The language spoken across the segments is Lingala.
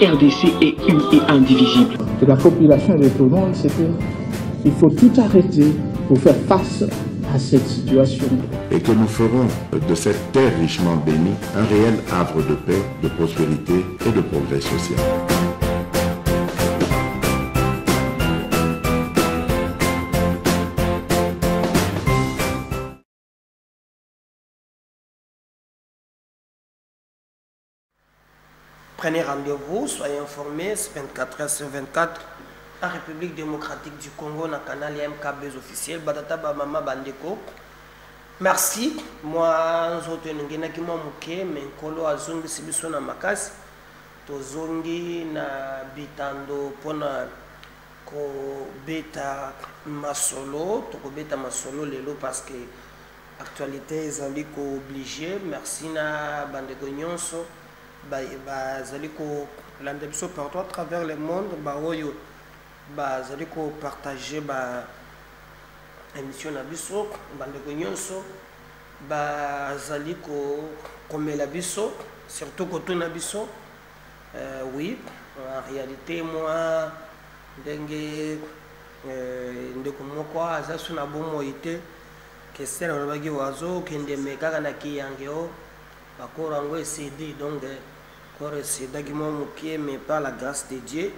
RDC est une et indivisible. Et la population de Tonon, c'est qu'il faut tout arrêter pour faire face à cette situation. Et que nous ferons de cette terre richement bénie un réel havre de paix, de prospérité et de progrès social. Prenez rendez-vous, soyez informés, 24h/24 en République démocratique du Congo, dans le canal MKB officiel, Badata Bamama Bandeko. Merci. Moi, je suis mais Kolo Azongi Sibiso na Makasi. Tozongi na Bitando pona ko beta masolo, to ko beta masolo lelo parce que actualité ezali ko obligé. Merci na Bandeko Nyonso. Bazali ko landa biso partout à travers le monde, oyo bazali ko partager émission na biso bandeko nyonso bazali ko komela biso surtout ko tuna biso oui en réalité moi ndenge ndeko moko aza suna bomo ite que c'est na bagi wazo kende mekaka na kiyangeo bakora ngo CD donc c'est d'agimo mukie mais par la grâce de Dieu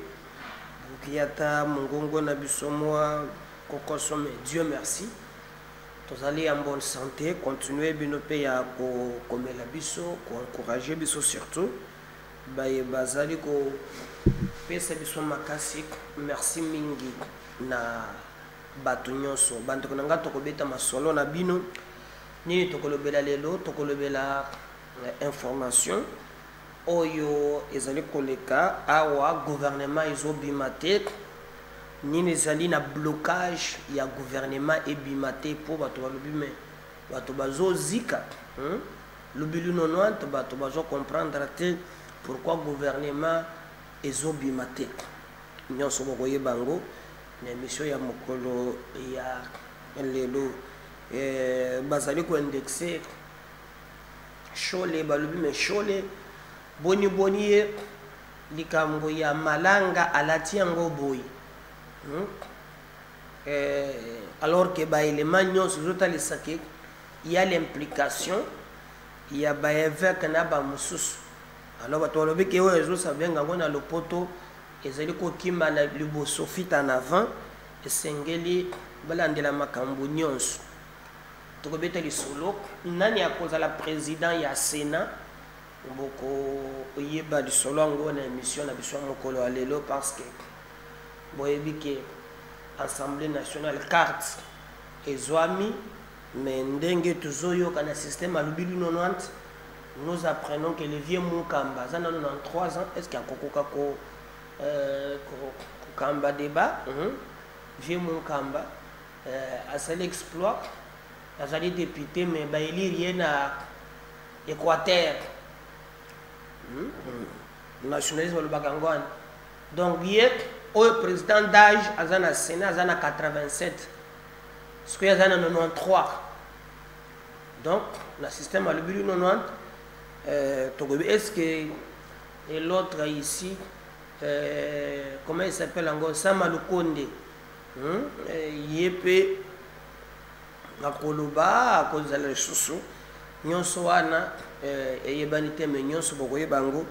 bukiata mungongo na biso moi kokosome Dieu merci tous allez en bonne santé continuer binope ya ko komela biso ko encourager biso surtout bazali ko pesa biso makasi merci mingi na batu nyonso bantu konanga to kobeta masolo na bino ni to kolobela lelo to kolobela information oyo ezali koleka awa gouvernement ezobimate nini ezali na blocage ya gouvernement ebimate po bato balobi me bato bazozika lobilu 90 bato bazo comprendre te pourquoi gouvernement ezobimate nyonso bokoyeba ngo na émission ya mokolo ya lelo bazali ko indexer shole balobi me shole boni boni likambo ya malanga alati yango boy alors que élément nyonso zotalisa ke il y a l'implication il y a évêque na ba mususu alors bato balobi ke oyo ezosabenga ngo na lopoto ezali kokimba na liboso fita en avant esengeli balandela makambo nyonso tokobeta lisolo nani akozala président ya Sénat boko oyeba lisolo yango na émission na biso mokolo ya lelo parce que boyebi ke Assemblée nationale carte ezwami mais ndenge tozoyoka na système alobi 90 nous apprenons que le vieux Mukamba za na 93 ans est-ce qu'il y a kokoka ko kamba débat vieux Mukamba asali exploit azali député mais baili rien na Équateur nationalisme le bagangwan donc hier au président d'âge azana Sénat azana 87 ce que azana 93 donc le système a le but 90 est-ce que et l'autre ici comment il s'appelle encore Samalukonde yepe nakoloba akozala lisusu nyonso wana eyebanite me nyonso bokoyeba ngo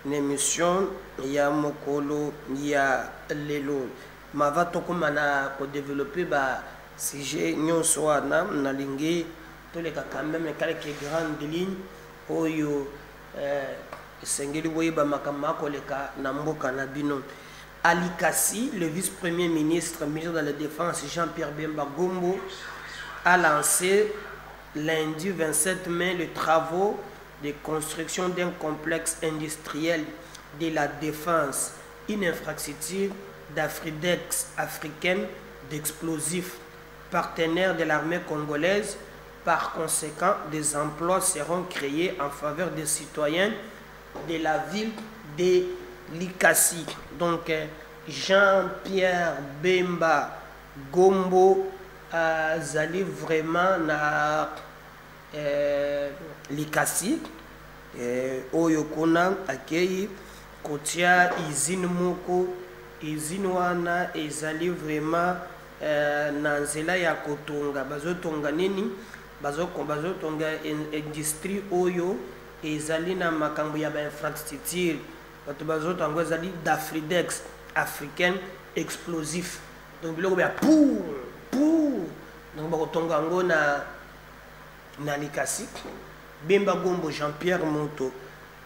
na émission ya mokolo ya lelo mava tokoma na kodévelopper ba sujet nyonso wana nalingi toleka quand même quelques grandes lignes oyo esengeli boyeba makambo akoleka na mboka na bino. Ali Kassi, le vice-premier ministre, ministre de la Défense, Jean-Pierre Bemba Gombo, a lancé lundi 27 mai les travaux de construction d'un complexe industriel de la défense, une infrastructure d'Afridex africaine d'explosifs, partenaire de l'armée congolaise. Par conséquent, des emplois seront créés en faveur des citoyens de la ville de Likasi. Donc, Jean-Pierre Bemba Gombo zali vraiment na Likasi oyo kuna akei kotia usine moko usine wana ezali vraiment na nzela ya kotonga bazotonga nini bazotonga industrie oyo ezali na makambo ya ba infrastructure bato bazotonga ezali d'Afridex africain explosif donc biloko ya pour donc bakotonga ngo na Likasi Bemba Gombo Jean-Pierre Monto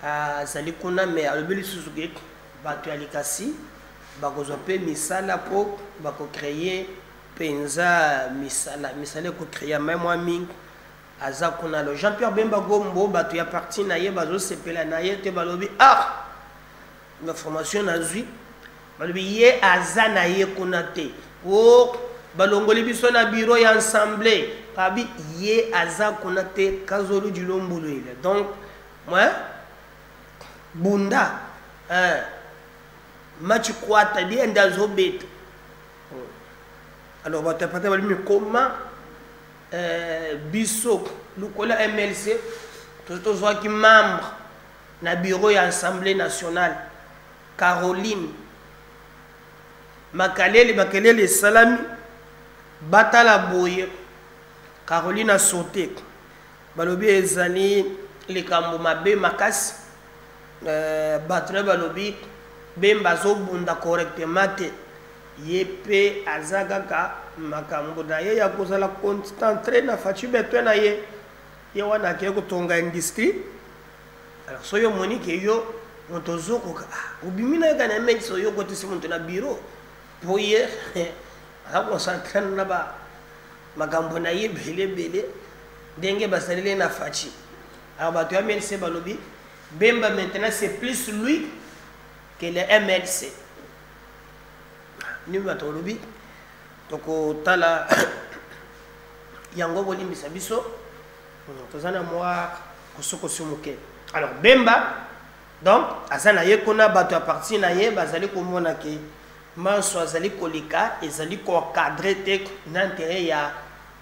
azali kuna me alobeli susuke bato ya Likasi bakozwa pe misala po bako créer penza misala ko créer même moi mingi aza kuna lo Jean-Pierre Bemba Gombo bato ya parti na ye bazo sepela na ye te balobi la formation nazwi balobi ye aza na ye kuna te o balongoli biso na bureau ya assemblée kabi ye aza kuna te kazolu du lombolo ile donc moi bunda match kwata di ndazo bet alors bato pata balimi comment biso lukola MLC to zo ki membre na bureau ya assemblée nationale Caroline Makalele Salami Batala Boye Caroline a sauté balobi ezali likambo mabe makasi batre balobi Bemba zo bunda correctement te yepe azagaka makambo na ye ya kozala concentré na faci beto na ye ye wana ke kotonga industrie alors soyo monique yo montozoko ubimina kana mec soyo kote simonto na bureau pour hier a concentré na ba makambo na ye bele ndenge basalele na faci alors bato ya MLC balobi Bemba maintenant c'est plus lui que le MLC ni bato lobi toko tala yango bolimbisa biso tozana moi kosoko sumuke alors Bemba donc azana ye kona bato ya parti na ye bazali komona ke manso azali kolika ezali ko cadrer te n'intérêt ya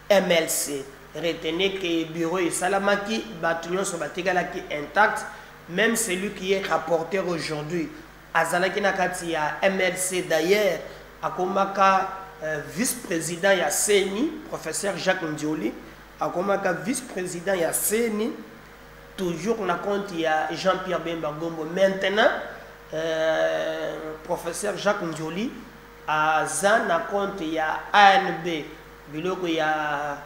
MLC retenez que bureau et salamaki bato nyonso bategalaki intact même celui qui est rapporteur aujourd'hui azalaki na kati ya MLC d'ailleurs akomaka vice-président ya CENI professeur Jacques Ndioli akomaka vice-président ya CENI toujours na compte ya Jean-Pierre Bemba Gombo maintenant professeur Jacques Ndioli aza na compte ya ANB biloko ya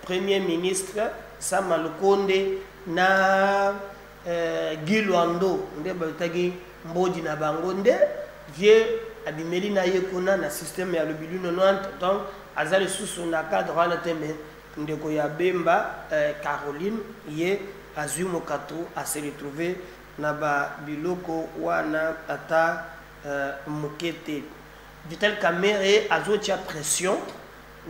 premier ministre Sama Lukonde na Guy Luando nde bataki mbodi na bango nde vie abimeli na ye kuna na système ya lobilu 90 donc azali susu na cadre wana teme ndeko ya Bemba Caroline ye azui mokato a se retrouver na ba biloko wana ata mokete Vital Kamerhe azotia pression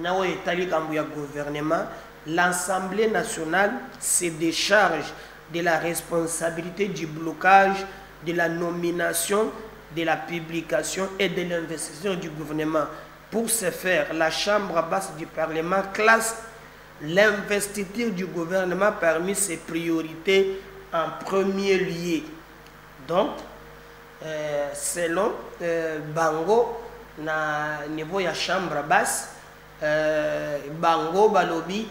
na o etali kambu ya gouvernement l'Assemblée nationale se décharge de la responsabilité du blocage de la nomination, de la publication et de l'investiture du gouvernement. Pour ce faire, la Chambre basse du Parlement classe l'investiture du gouvernement parmi ses priorités en premier lieu. Donc, selon Bango, na niveau ya Chambre basse, Bango balobi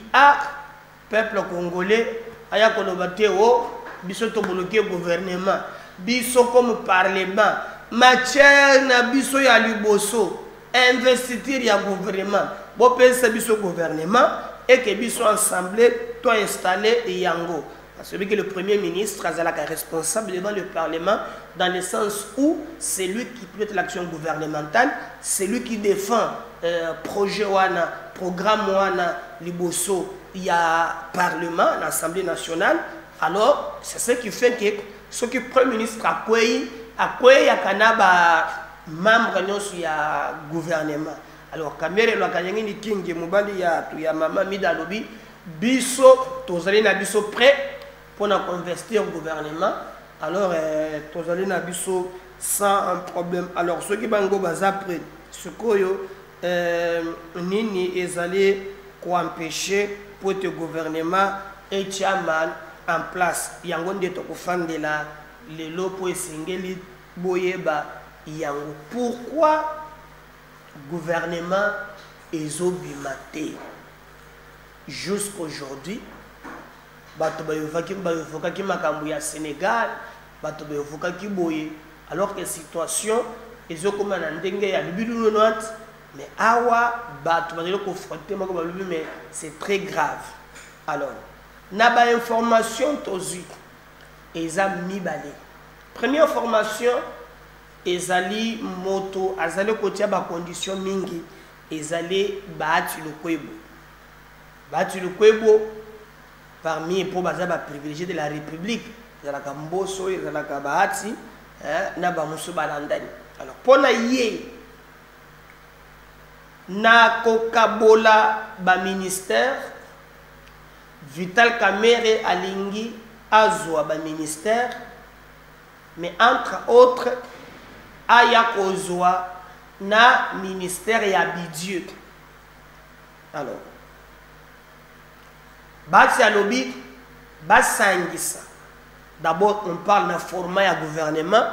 peuple congolais aya kolobate o biso to bloquer gouvernement biso comme parlement matière na biso ya liboso investiture ya gouvernement bo pensa biso gouvernement et que biso assemblée to installer yango parce que le premier ministre azalaka responsable devant le parlement dans le sens où c'est lui qui pilote l'action gouvernementale, c'est lui qui défend projet wana programme wana liboso il y a parlement l'Assemblée nationale. Alors c'est ce qui fait que ce que le premier ministre a ya kanaba membre nyonso ya gouvernement. Alors kamere lo kanyangi ni kingi mobali ya tu ya mama midalobi biso tozali na biso prêt pour investir au gouvernement. Alors tozali na biso sans un problème. Alors ceux qui bango baza prêt ce koyo nini ezali ko empêcher pour le gouvernement et chairman en place yango nde to kofandela lelo po esengeli boyeba yango. Pourquoi gouvernement ezobimate jusqu'aujourd'hui? Bato bayovokaki makambo ya Sénégal, bato bayovokaki boye, alors que situation ezokoma na ndenge ya bibilu note, mais awa bato bazali confronter mako balubi, mais c'est très grave. Alors na ba information tozi eza mibale. Première information, ezali moto azali kotia ba condition mingi, ezali baati lukwebo. Baati lukwebo parmi pour bazaba privilégié de la République, ezalaka mboso, ezalaka baati na ba musu balandani. Alors pona ye na kokabola ba ministère, Vital Kamerhe alingi azwa ba ministère, mais entre autres aya kozwa na ministère ya Bidieu. Alors basi alobi basangisa, d'abord on parle na format ya gouvernement,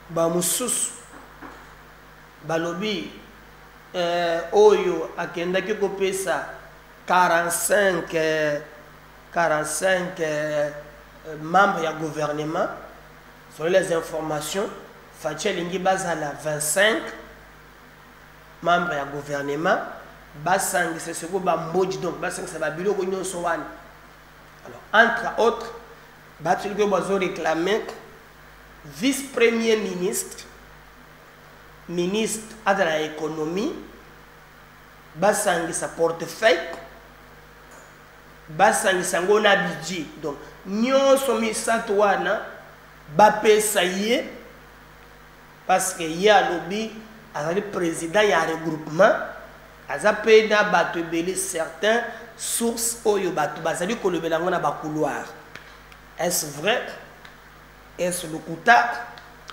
ba mususu balobi oyo akendaki kopesa 45 membres ya gouvernement. Selon les informations, Fatia Lingi Bazala 25 membres ya gouvernement. Basang, c'est ce que Bamboji, donc Basang, c'est Babilo Gognon Sowan. Alors, entre autres, Batulgo Bazo réclamé vice-premier ministre, ministre de l'économie, Basang, sa portefeuille, Basang, sa ngona bidji. Donc, Nyon Somi Satouana, Bapé Saye, parce que y a lobby, le président, il y a un regroupement. Azapé na bato belé certains sources oyo bato bazali kolobela ngona ba couloir. Est-ce vrai? Est-ce le kuta?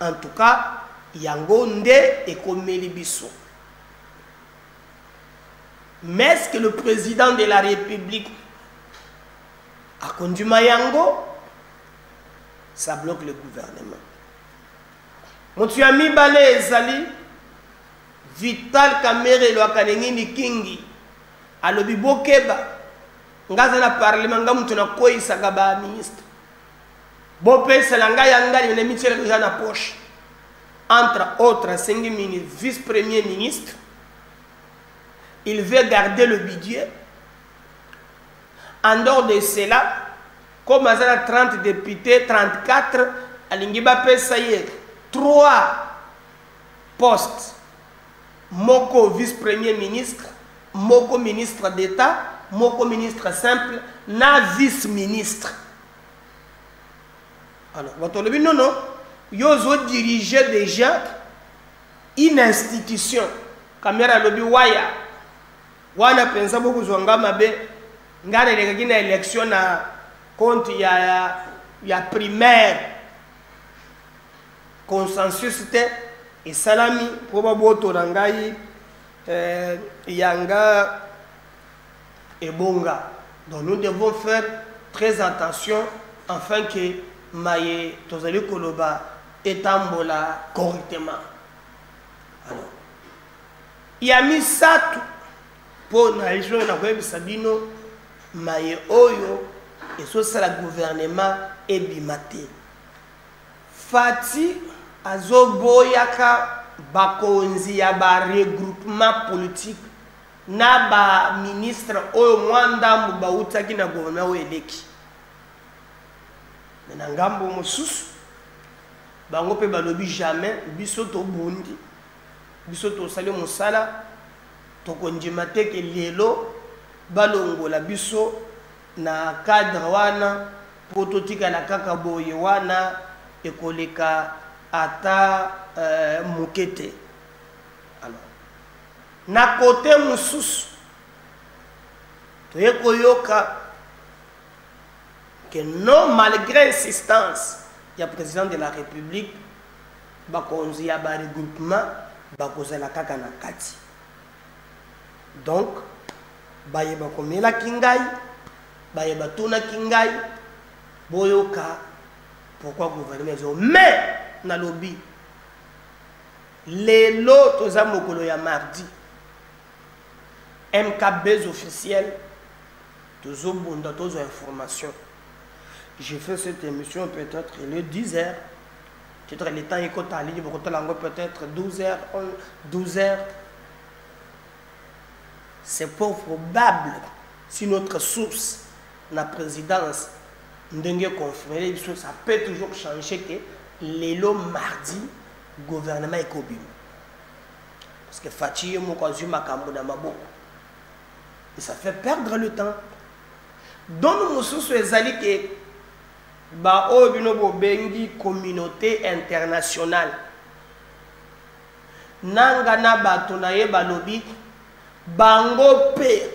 En tout cas, yango nde ekomeli biso. Mais est-ce que le président de la République a conduit Mayango? Ça bloque le gouvernement. Mon ami Balé Ezali Vital Kamerhe lo akanengini kingi alobi bokeba ngaza na parlement ngamutu na koisa ba ministre bopesa langa yanga ni michele déjà na poche, entre autres 5 ministres, vice-premier ministre. Il veut garder le budget. En dehors de cela, comme il y a 30 députés, 34, Alingiba Pesaye, 3 postes. Moko vice-premier ministre, Moko ministre d'État, Moko ministre simple, na vice-ministre. Alors, non, non, Yozo dirigeait déjà une institution. Kamera lobi waya. Wana pensa beaucoup zonga mabe. Ngane lekina élection na compte ya primaire. Consensus c'était et salami probabo rangai yanga et bonga. Donc nous devons faire très attention afin que maye tozali koloba etambola correctement. Alors il y a mis ça pour na région na kwa Sabino maye oyo et so ça le gouvernement et bimate Fati azoboyaka bakonzi ya ba regroupement politique na ba ministre oyo mwanda mubauta kina gouvernement o eleki na ngambo mosusu bango pe balobi jamais biso to bondi biso to sali mosala to konjima te ke lelo balongola biso na cadre wana pototika na kaka boye wana ekoleka ata mukete. Alors na côté mosusu to yoka que non, malgré l'insistance du président de la République, bakonzi ya ba regroupement bakozala kaka na kati. Donc bayeba komela kingai, bayeba tuna kingai, boyoka pourquoi gouvernement zo mais na lobby Les lots toza mokolo ya mardi. MKBs officiels, tozo bunda, tozo information. J'ai fait cette émission peut-être le 10h. Peut-être le temps est en ligne, peut-être 12h, 12h. C'est pas probable si notre source, la présidence, n'a confirmé, ça peut toujours changer que les lots mardi, le gouvernement est cobim. Parce que Fatih Moukazou Makambo dans ma bouche. Et ça fait perdre le temps. Donc nous sommes allés que ba obino bengi communauté internationale. Nanga na bato na ye balobi bango pe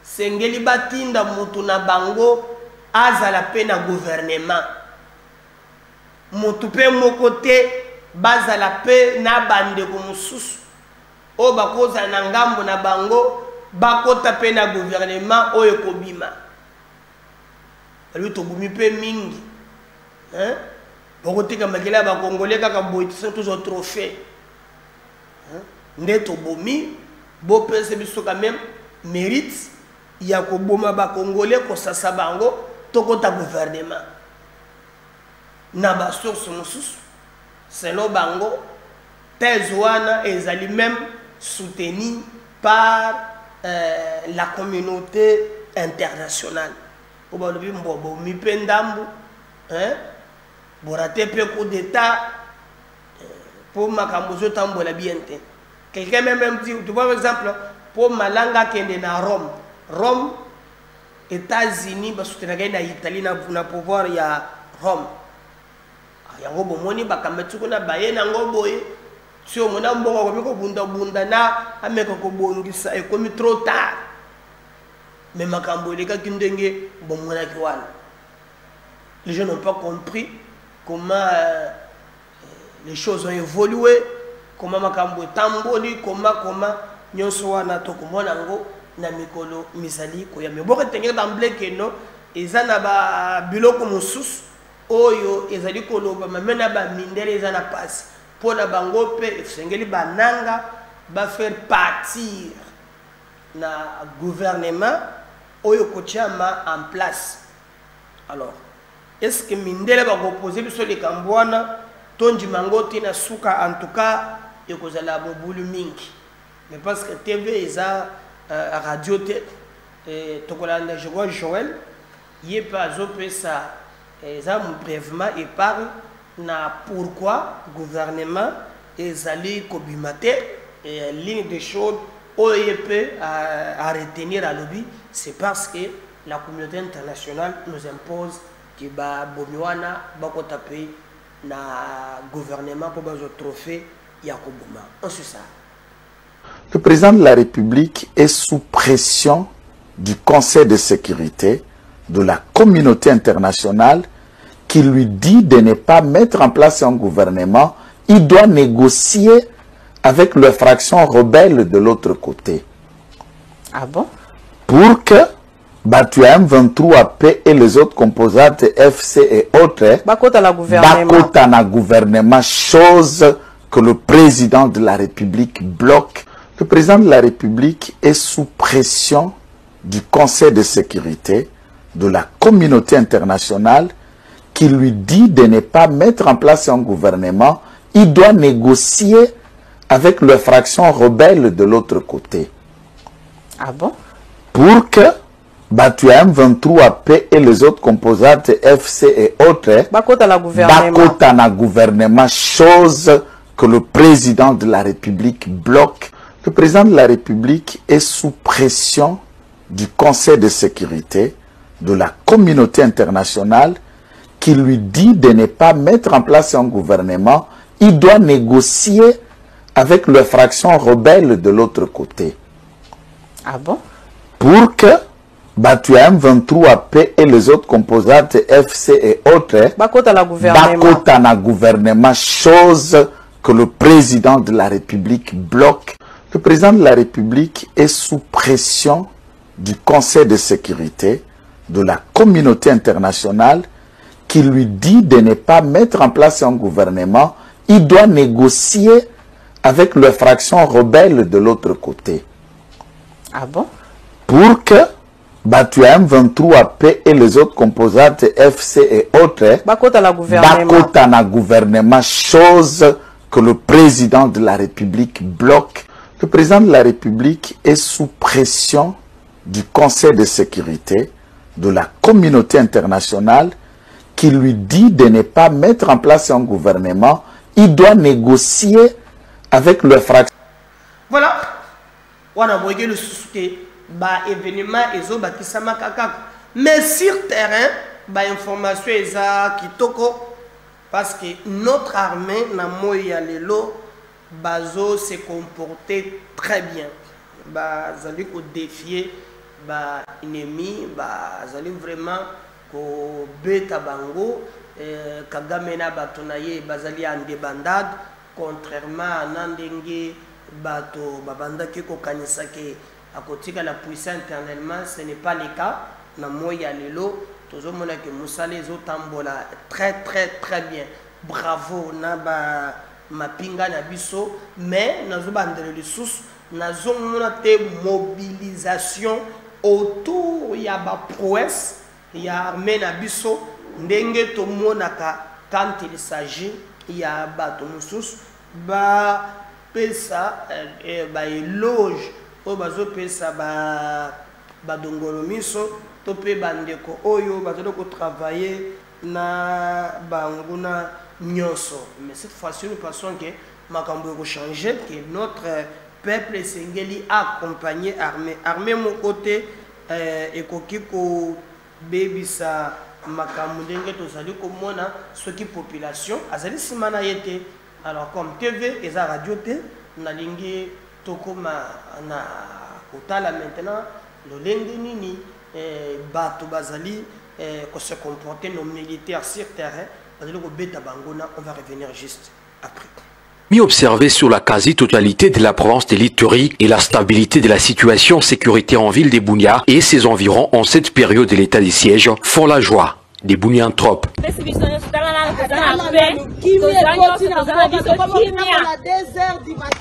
sengeli batinda mutu na bango azala pe na gouvernement. Mutu pe mokote bazala pe na bande ko mususu. O bakoza na ngambo na bango bakota pe na gouvernement oyo kobima. Lui to bumi pe mingi. Hein? Bokote ka makela ba congolais kaka boitisa toujours trophée. Hein? Ndeto bomi bo pese biso quand même mérite ya ko boma ba congolais ko sasa bango tokota gouvernement. Na ba source mususu selon bango Tezwana ezali même soutenu par la communauté internationale. Pour le mbobo mi pendambu, hein? Borate pe coup d'état pour makambozo tambola bien. Quelqu'un même dit, tu vois par exemple, pour malanga kende na Rome, Rome, États-Unis, ba soutenir na Italie na pouvoir ya Rome. Yango bomoni bakametsuko na baye na ngoboye. Si on a un bon bunda na ameka ko bongisa e komi trop tard. Mais makambo les gars qui ndenge bon mona kiwana. Les gens n'ont pas compris comment les choses ont évolué, comment makambo tamboli, comment nyonso wana to komona ngo na mikolo misali ko ya mebo retenir d'emblée que non ezana ba biloko mususu oyo ezali ko loba mamena ba mindele ezana passe. Pour la bangope, sengeli bananga va faire partir na gouvernement oyo kochama en place. Alors, est-ce que mindele va proposer sur les Cambouana, tonji mangoti na suka en tout cas et kozala bobulu mingi. Mais parce que TV eza radio te tokolanda je vois Joël, yé pas zopé ça eza mon brièvement et parle na pourquoi le gouvernement est allé kobimater et ligne de choses OEP à retenir à lobby, c'est parce que la communauté internationale nous impose que ba bomiwana bako taper na gouvernement pour bazo trophée Yakobuma. C'est ça. Le président de la République est sous pression du Conseil de sécurité, de la communauté internationale qui lui dit de ne pas mettre en place un gouvernement. Il doit négocier avec les fractions rebelles de l'autre côté. Ah bon? Pour que Batu M23P et les autres composantes FC et autres bakota na gouvernement, chose que le président de la République bloque. Le président de la République est sous pression du Conseil de sécurité, de la communauté internationale qui lui dit de ne pas mettre en place un gouvernement. Il doit négocier avec les fractions rebelles de l'autre côté. Ah bon? Pour que Batu M23P et les autres composantes FC et autres bakota na gouvernement, chose que le président de la République bloque. Le président de la République est sous pression du Conseil de sécurité, de la communauté internationale qui lui dit de ne pas mettre en place un gouvernement. Il doit négocier avec les fractions rebelles de l'autre côté. Ah bon? Pour que Batu M23P et les autres composantes FC et autres bakota na gouvernement, chose que le président de la République bloque. Le président de la République est sous pression du Conseil de sécurité, de la communauté internationale qui lui dit de ne pas mettre en place un gouvernement. il doit négocier avec les fractions rebelles de l'autre côté. Ah bon? Pour que tu as M23P et les autres composantes FC et autres Bakota na gouvernement, chose que le président de la République bloque. Le président de la République est sous pression du Conseil de sécurité, de la communauté internationale, qui lui dit de ne pas mettre en place un gouvernement. Il doit négocier avec le fraction. Voilà. On a voyé le souci. Événement et mais sur terrain, information est kitoko parce que notre armée n'a moyen lelo bazo se comporter très bien. Zali ko défier ennemi, zali vraiment ko beta bango Kagame na batonaye bazali en débandade contrairement à Nandenge bato babanda ki ko kanisa ke à côté de la puissance internellement, ce n'est pas le cas. Na moya lelo, tozo mona ke musale zo tambola très bien. Bravo na ba mapinga na biso, mais nazo bandele le sous, nazo mona te mobilisation autour ya ba prouesse ya armée na biso, ndenge to monaka quand il s'agit ya ba to musus ba pesa ba éloge o bazo pesa ba dongolo miso to pe bandeko oyo bazo ko travailler na banguna nyoso. Mais cette fois-ci nous pensons que makambo ko changer, que notre peuple sengeli accompagner armée mon côté ekoki ko bebisa makambo ndenge to zali ko mona soki population azali simana yete. Alors comme TV et radio te na lingi tokoma na kotala maintenant lolenge nini bato bazali ko se comporter nos militaires sur terrain bazali ko beta bangona. On va revenir juste après. Mi-observé sur la quasi-totalité de la province de l'Ituri et la stabilité de la situation sécuritaire en ville de Bunia et ses environs en cette période de l'état de siège font la joie des Bunianthropes.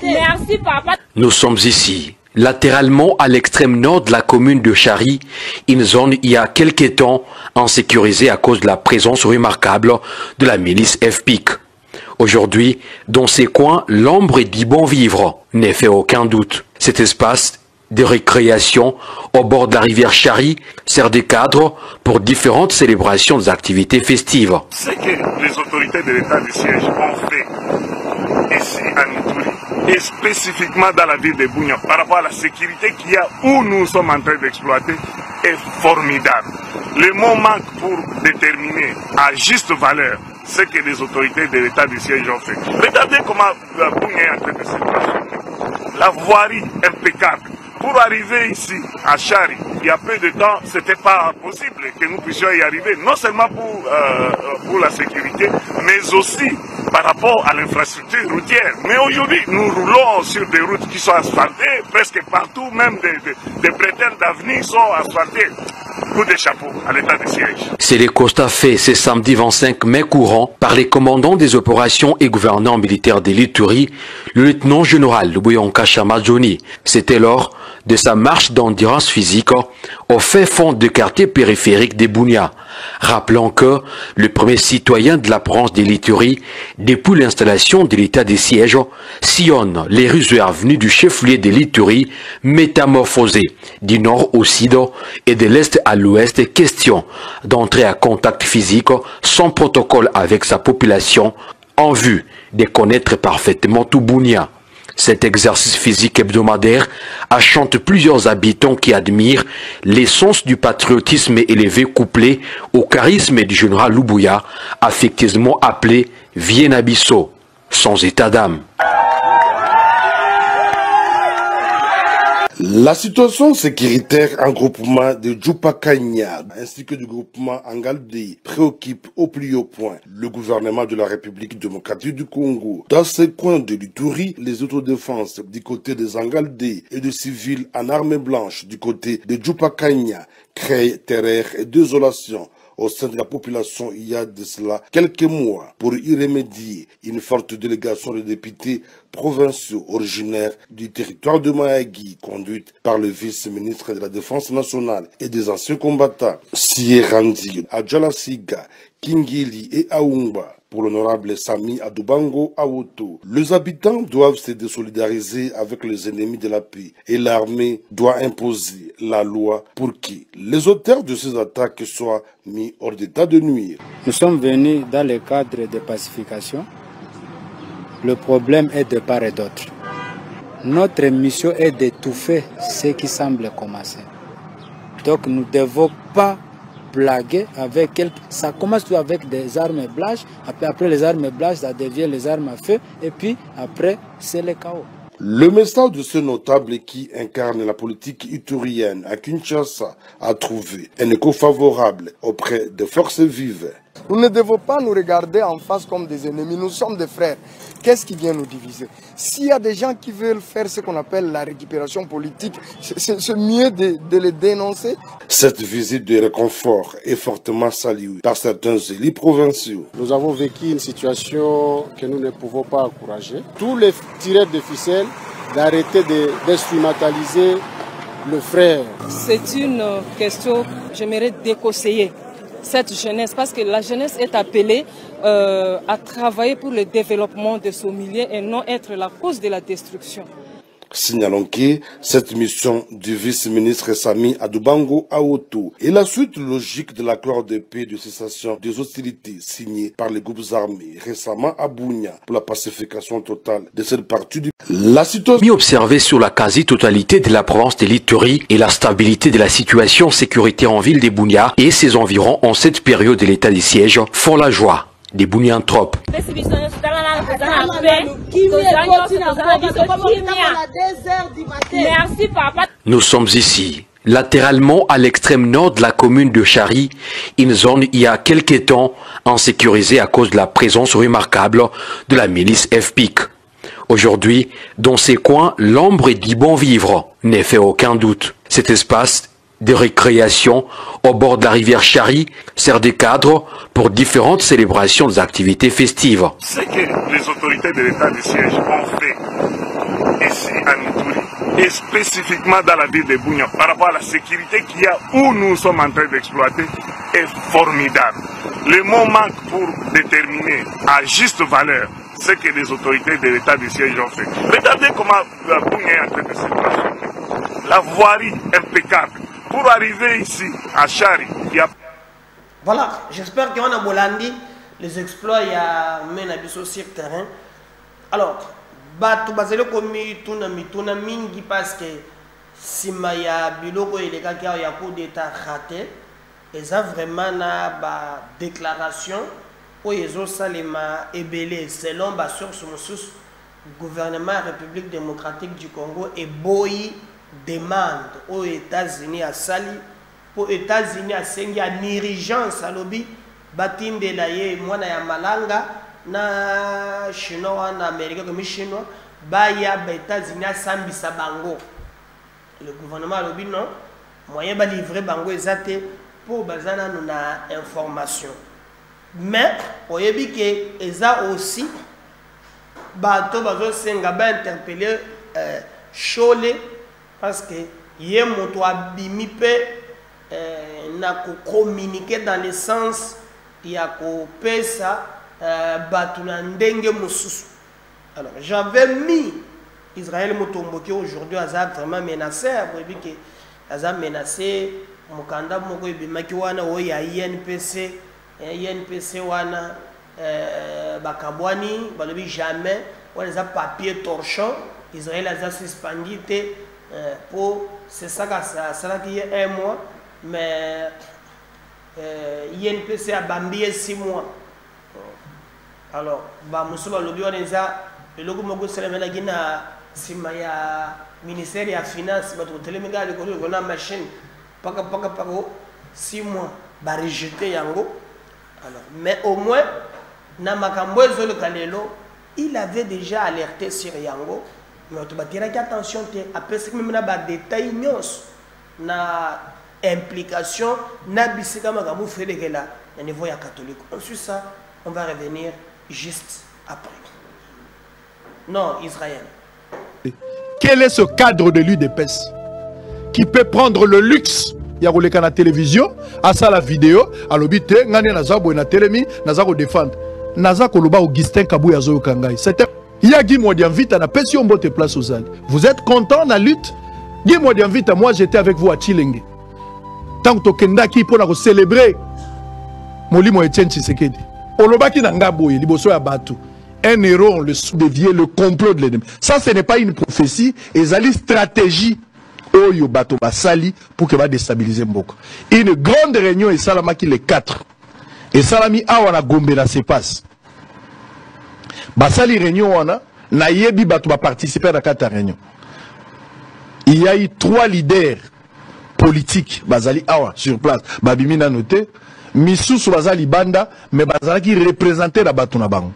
Merci papa. Nous sommes ici, latéralement à l'extrême nord de la commune de Chari, une zone il y a quelques temps insécurisée à cause de la présence remarquable de la milice FPIC. Aujourd'hui, dans ces coins, l'ombre du bon vivre n'est fait aucun doute. Cet espace de récréation au bord de la rivière Chari sert de cadre pour différentes célébrations des activités festives. Ce que les autorités de l'état du siège ont fait ici en Ituri et spécifiquement dans la ville de Bunia par rapport à la sécurité qu'il y a où nous sommes en train d'exploiter est formidable. Le mot manque pour déterminer à juste valeur ce que les autorités de l'état du siège ont fait. Regardez comment Bunia est en train de se transformer. La voirie impeccable. Pour arriver ici, à Chari, il y a peu de temps, ce n'était pas possible que nous puissions y arriver, non seulement pour la sécurité, mais aussi par rapport à l'infrastructure routière. Mais aujourd'hui, nous roulons sur des routes qui sont asphaltées, presque partout, même des bretelles d'avenir sont asphaltées. Coup de chapeau à l'état de siège. C'est le constat fait ce samedi 25 mai courant par les commandants des opérations et gouvernants militaires de l'Ituri, le lieutenant-général Lubuyonka Chamadjoni. C'était lors de sa marche d'endurance physique au fait fond de quartier périphérique de Bunia. Rappelons que le premier citoyen de la province de l'Ituri, depuis l'installation de l'état de siège, sillonne les rues et avenues du chef-lieu de l'Ituri, métamorphosé du nord au sud et de l'est à l'ouest, question d'entrer en contact physique sans protocole avec sa population en vue de connaître parfaitement tout Bunia. Cet exercice physique hebdomadaire achante plusieurs habitants qui admirent l'essence du patriotisme élevé couplé au charisme du général Lubuya, affectueusement appelé Viennabisso, sans état d'âme. La situation sécuritaire en groupement de Djoupakanya ainsi que du groupement Angalde préoccupe au plus haut point le gouvernement de la République démocratique du Congo. Dans ces coins de l'Ituri, les autodéfenses du côté des Angalde et de civils en armée blanche du côté de Djoupakanya créent terreur et désolation au sein de la population il y a de cela quelques mois. Pour y remédier, une forte délégation de députés provinciaux originaires du territoire de Mayagi, conduite par le vice-ministre de la Défense nationale et des anciens combattants, Sierrandi, Adjalasiga, Kingili et Aoumba, pour l'honorable Sami Adubango Awoto. Les habitants doivent se désolidariser avec les ennemis de la paix et l'armée doit imposer la loi pour que les auteurs de ces attaques soient mis hors d'état de nuire. Nous sommes venus dans le cadre de pacification. Le problème est de part et d'autre. Notre mission est d'étouffer ce qui semble commencer. Donc nous ne devons pas blaguer avec quelques... Ça commence tout avec des armes blanches, après les armes blanches, ça devient les armes à feu, et puis après, c'est le chaos. Le message de ce notable qui incarne la politique iturienne à Kinshasa a trouvé un écho favorable auprès des forces vives. Nous ne devons pas nous regarder en face comme des ennemis, nous sommes des frères. Qu'est-ce qui vient nous diviser? S'il y a des gens qui veulent faire ce qu'on appelle la récupération politique, c'est mieux de les dénoncer. Cette visite de réconfort est fortement saluée par certains élus provinciaux. Nous avons vécu une situation que nous ne pouvons pas encourager. Tous les tireurs de ficelle d'arrêter d'instrumentaliser le frère. C'est une question, j'aimerais déconseiller cette jeunesse, parce que la jeunesse est appelée à travailler pour le développement de son milieu et non être la cause de la destruction. Signalons que cette mission du vice-ministre Sami Adubango Awoto est la suite logique de l'accord de paix de cessation des hostilités signé par les groupes armés récemment à Bunia pour la pacification totale de cette partie du pays. La situation observée sur la quasi-totalité de la province de l'Ituri et la stabilité de la situation sécuritaire en ville de Bunia et ses environs en cette période de l'état de siège font la joie des Bunianthropes. Merci papa. Nous sommes ici, latéralement à l'extrême nord de la commune de Chari, une zone il y a quelque temps insécurisée à cause de la présence remarquable de la milice FPIC. Aujourd'hui, dans ces coins, l'ombre du bon vivre n'est fait aucun doute. Cet espace de récréation au bord de la rivière Chari sert de cadre pour différentes célébrations des activités festives. Ce que les autorités de l'état de siège ont fait ici à Ituri et spécifiquement dans la ville de Bunia par rapport à la sécurité qu'il y a où nous sommes en train d'exploiter est formidable. Le mot manque pour déterminer à juste valeur ce que les autorités de l'état de siège ont fait. Regardez comment Bunia est en train de se transformer. La voirie impeccable. Pour arriver ici, à Chari, il y a... Voilà, j'espère qu'on a Bolandi, les exploits, il y a Menabiso sur terrain. Alors, tu vas aller comme mituna mingi parce que si maya biloko et les gars qui ont coup d'état raté, ils ont vraiment na déclaration où ils ont salima ébélé selon la source gouvernement République démocratique du Congo et boyi demande aux États-Unis à Sali pour États-Unis à sengi à dirigeance à lobby batinde la ye mwana ya malanga na chinois na américain comme chinois baya États-Unis à sambisa bango le gouvernement a lobby non moyen ba livrer bango ezate pour bazana na information mais oyebi que eza aussi bato bazo senga ba interpeller Chole parce que yé moto abimi pe na communiquer dans le sens ya ko pesa batu na ndenge mususu. Alors j'avais mis Israël Motomboki aujourd'hui aza vraiment menacé pour que aza menacé mukanda moko ebimaki wana o ya INPC wana bakabwani balobi jamais wana za papier torchon Israël a suspendu pour c'est ça qui est un mois mais INPC a bambié 6 mois. Alors musuba lobi wana za eloko moko selemela gina sima ya ministère ya finance bato telemega le ko na machine paka 6 mois ba rejeter yango. Alors mais au moins na makambo ezolo kalelo il avait déjà alerté sur yango. Mais tu vas dire attention, après ce que nous avons des détails, na implication na bisika makambo felegela au niveau ya catholique. Ensuite ça, on va revenir juste après. Non, Israël. Quel est ce cadre de l'UDPS qui peut prendre le luxe il y a la télévision, à ça la vidéo, à l'obité, ngane nazabo na telemi, nazako défendre. Nazako loba Augustin Kabouya Zoyo Kangai. C'était il y a Guy Modianvita na pession bote place aux Alpes. Vous êtes content la lutte? Guy Modianvita, moi j'étais avec vous à Chilenge. Tant que tokenda ki pour na célébrer Molimo Etienne Tshisekedi. Olobaki na ngabo liboso ya batu. Un héros, on le sous-dévier le complot de l'ennemi. Ça ce n'est pas une prophétie, et une stratégie Oyo bato basali pour que va déstabiliser Mboka. Une grande réunion et salamaki les 4. Et salami awana gombe na se passe. Basali réunion wana na yebi bato ba participer à la réunion. Il y a eu 3 leaders politiques basali awa sur place. Babimi na noté misusu basali banda mais basali qui représentait la bato na bango.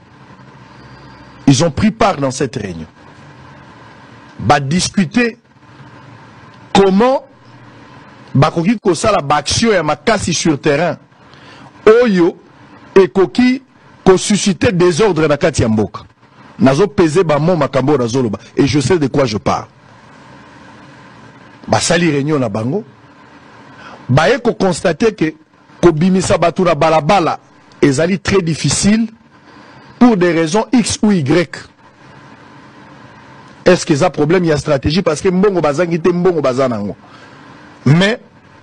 Ils ont pris part dans cette réunion. Ba discuter comment bakoki kosala baction ya makasi sur terrain oyo ekoki ko susciter désordre na kati ya mboka nazo peser ba mo makambo na zoloba et je sais de quoi je parle. Basali réunion na bango baye ko constater que ko bimisa batu na balabala ezali très difficile pour des raisons X ou Y. Est-ce que ça problème il y a stratégie parce que mbongo bazangi te mbongo bazanango. Mais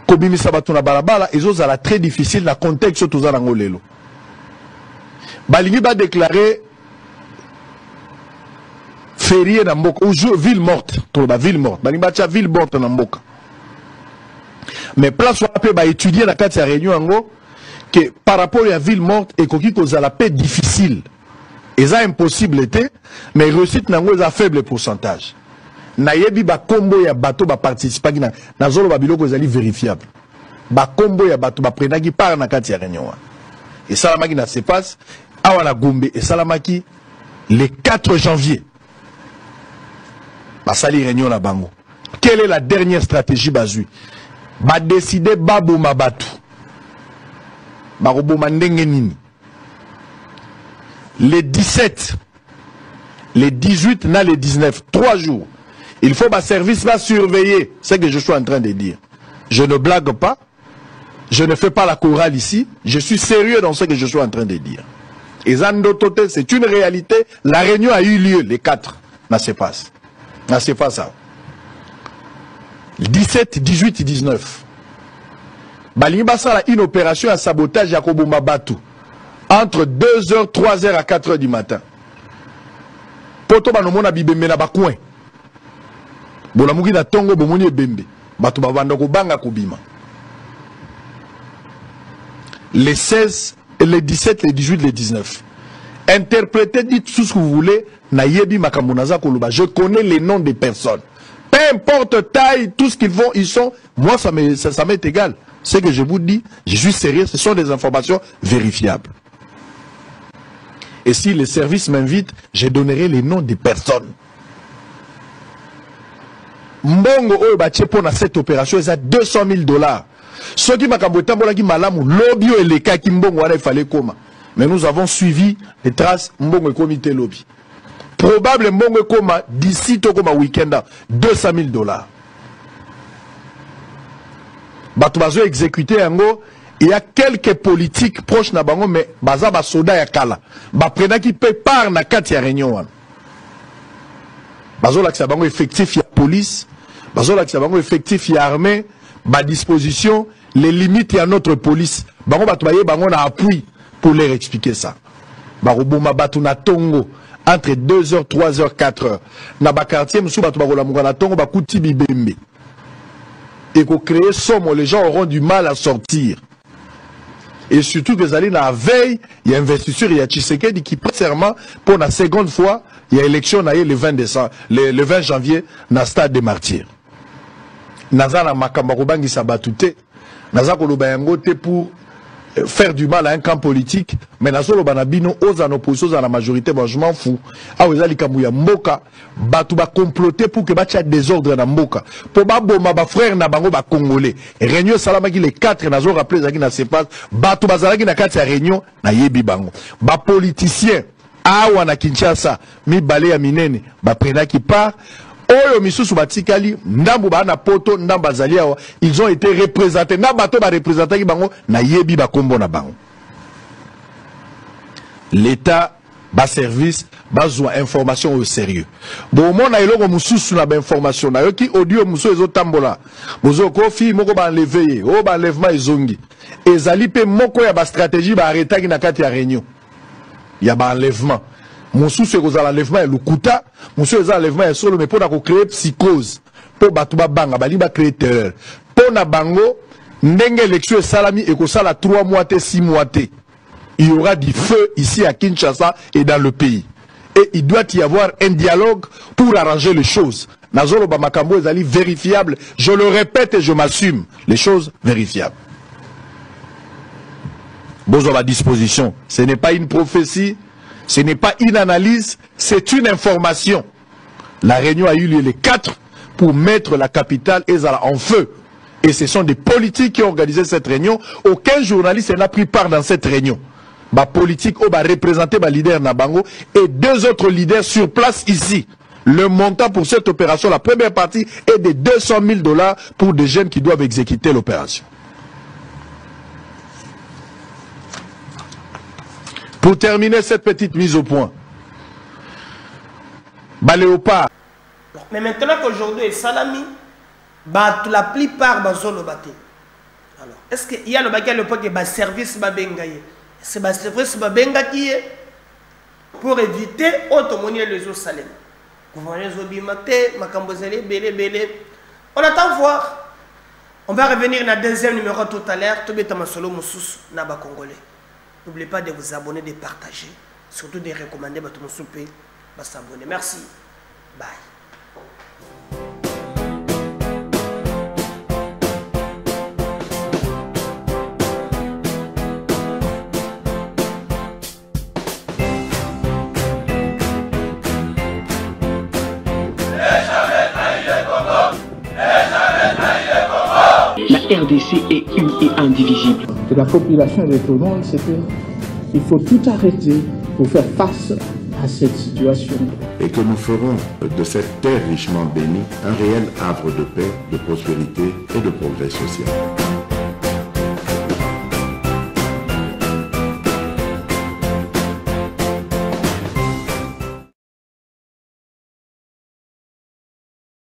kobimi sabatu na balabala ezo zala très difficile na contexte tout za nango lelo. Balingi ba déclarer férié na mboka ou ville morte, to ba ville morte. Balingi ba tia ville morte na mboka. Mais place wape ba étudier na kati ya réunion ngo que par rapport à ville morte et koki ko zala paix difficile. Et ça impossible était, mais réussite nango est à faible pourcentage. Nayebi ba combo ya bateau ba participer na zolo ba biloko ezali vérifiable. Ba combo ya bateau ba prenaki par na kati ya réunion. Et salamaki na se passe awa Gombe et salamaki le 4 janvier. Ba sali réunion na bango. Quelle est la dernière stratégie bazui? Ba décider babo mabatu. Ba roboma ndenge nini? Les 17, les 18, les 19, 3 jours. Il faut que service va surveiller ce que je suis en train de dire. Je ne blague pas, je ne fais pas la chorale ici, je suis sérieux dans ce que je suis en train de dire. Et Zandotote, c'est une réalité. La réunion a eu lieu, les 4. Ça se passe. Ça se passe ça. 17, 18, 19. Balimba Sala, une opération à sabotage à Kobuma Batu. Entre 2h, 3h à 4h du matin. Poto banomona bibembe na bakouin. Bolamuki na tongo bomoni ebembe. Bato babanda ko banga kobima. Les 16, les 17, les 18, les 19. Interprétez, dites tout ce que vous voulez. Na yebi makamunaza koluba. Je connais les noms des personnes. Peu importe taille, tout ce qu'ils font, ils sont. Moi, ça m'est égal. Ce que je vous dis, je suis sérieux. Ce sont des informations vérifiables. Et si les services m'invitent, je donnerai les noms des personnes. Mbongo oyo batie pour cette opération, ils ont $200,000. Ceux qui m'akabota bolaki malamu, lobby et les cas qui mbongo il fallait comment. Mais nous avons suivi les traces mbongo et comité lobby. Probable mbongo koma d'ici to koma week-end $200,000. Bato bazo exécuté yango. Il y a quelques politiques proches na bango mais baza ba soda ya kala. Ba prena qui peut par na kati ya réunion. Bazo la bango effectif ya police, bazo la bango effectif ya armée, ba disposition les limites ya notre police. Bango bato baye bango na appui pour leur expliquer ça. Ba roboma batu na tongo entre 2h, 3h, 4h. Na ba quartier msou bato ba rola na tongo ba kuti bibembe. Et qu'on crée somme, les gens auront du mal à sortir. Et surtout que dans la veille, il y a investiture, il y a Tshisekedi qui prête serment pour la seconde fois, il y a élection le 20 décembre, le 20 janvier, dans le stade des martyrs. Naza na makamba kobangi sabatute, naza koloba yango te pour faire du mal à un camp politique, mais nazolo banabino aux en opposition à la majorité, moi je m'en fous. Ah oui, zali kamuya mboka, batu ba comploter pour que batia désordre na mboka. Pour ba boma ba frère na bango ba congolais. Réunion salama ki les 4 nazo rappeler zaki na sepas, batu bazalaki na kati ya réunion na yebi bango. Ba politicien awa na Kinshasa, mi balé ya minene, ba prena qui part. Oyo misusu batikali ndambu ba na poto ndamba zali awa, ils ont été représentés na bato ba représenter ki bango na yebi ba kombo na bango. L'état ba service bazwa information au sérieux. Bon mon na eloko mususu na ba information na yo ki audio mususu ezo tambola. Bozo ko fi moko ba enlever, o ba enlèvement ezongi. Ezali pe moko ya ba stratégie ba arrêter ki na kati ya réunion. Ya ba enlèvement. Monsieur c'est que l'enlèvement est le kuta, monsieur l'enlèvement est solo mais pour créer psychose, pour batuba banga bali ba créer terreur. Pour na bango ndenge élection salami et que ça la 3 mois 6 mois. Il y aura du feu ici à Kinshasa et dans le pays. Et il doit y avoir un dialogue pour arranger les choses. Nazolo ba makambo ezali vérifiable, je le répète et je m'assume, les choses vérifiables. Bozo à disposition, ce n'est pas une prophétie. Ce n'est pas une analyse, c'est une information. La réunion a eu lieu les 4 pour mettre la capitale Ezala en feu. Et ce sont des politiques qui ont organisé cette réunion. Aucun journaliste n'a pris part dans cette réunion. Ma politique va représenter ma leader Nabango et 2 autres leaders sur place ici. Le montant pour cette opération, la première partie, est de $200 000 pour des jeunes qui doivent exécuter l'opération. Pour terminer cette petite mise au point, Baléopard. Mais maintenant qu'aujourd'hui, Salami, la plupart bazolo baté. Alors, est-ce qu'il y a le bagage le point que service babengaye? C'est le service babenga qui est pour éviter automonier les eaux salées. Vous voyez les obimate, makambozele, belé. On attend voir. On va revenir dans le deuxième numéro tout à l'heure. Tout bêtement solo moussous naba congolais. N'oubliez pas de vous abonner, de partager, surtout de recommander votre souper, de s'abonner. Merci. Bye. La RDC est une et indivisible. Et la population de tout le monde, c'est qu'il faut tout arrêter pour faire face à cette situation. Et que nous ferons de cette terre richement bénie un réel havre de paix, de prospérité et de progrès social.